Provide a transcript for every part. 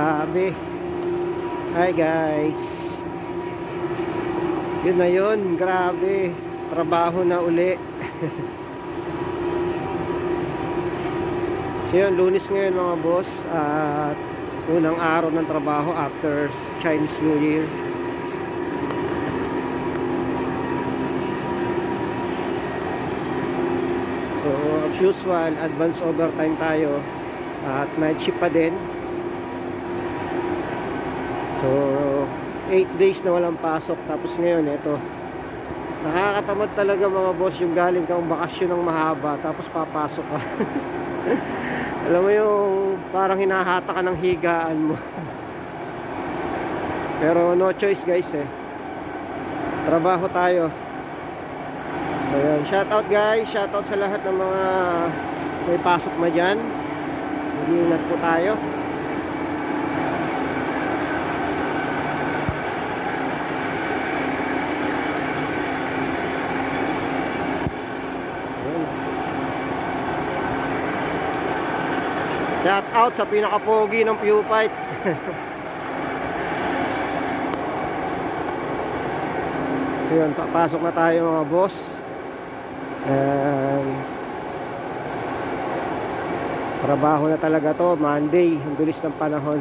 Grabe. Hi guys. Yun na yun. Grabe. Trabaho na uli. So yun, Lunes ngayon mga boss. At unang araw ng trabaho after Chinese New Year. So as usual, advance overtime tayo. At night shift pa din. So 8 days na walang pasok. Tapos ngayon ito, nakakatamad talaga mga boss, yung galing kang bakasyon ng mahaba tapos papasok ka. Alam mo yung parang hinahata ka ng higaan mo. Pero no choice guys trabaho tayo. So yun, shoutout guys, shoutout sa lahat ng mga may pasok na dyan. Mag-iingat po tayo. Shout out sa pinaka-pogi ng Pew Fight. Ayun, papasok na tayo mga boss. Trabaho na talaga to, Monday. Ang bilis ng panahon.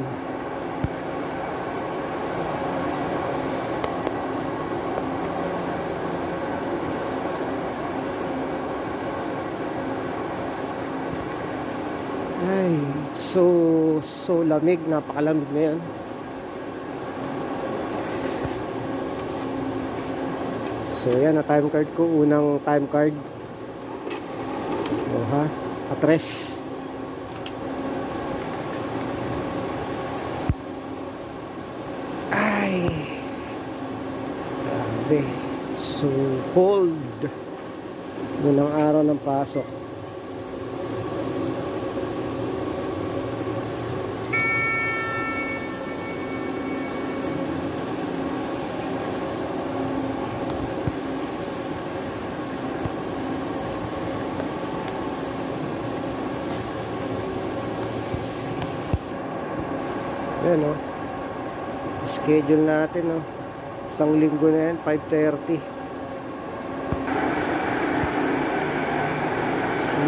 Ay, so lamig, napakalamig na yan. So yan na time card ko, unang time card. Ha, atres. Ay, grabe, so cold. Unang araw ng pasok. Ayan schedule natin isang linggo na yan, 5:30.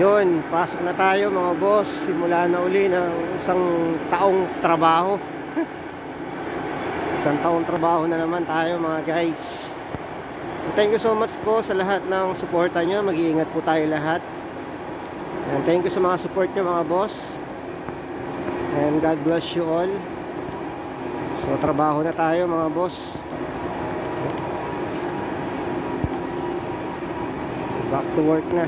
Yun, pasok na tayo mga boss. Simula na uli ng isang taong trabaho. Isang taong trabaho na naman tayo mga guys. Thank you so much po sa lahat ng suporta nyo. Mag-iingat po tayo lahat. And thank you sa mga support nyo mga boss. And God bless you all. So trabaho na tayo mga boss. Back to work na.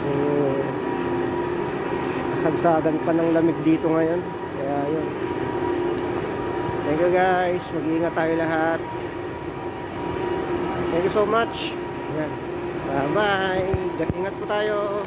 So kasagsagan pa ng lamig dito ngayon. Kaya yun. Thank you guys. Mag-iingat tayo lahat. Thank you so much. Yan. Bye-bye. Ingat po tayo.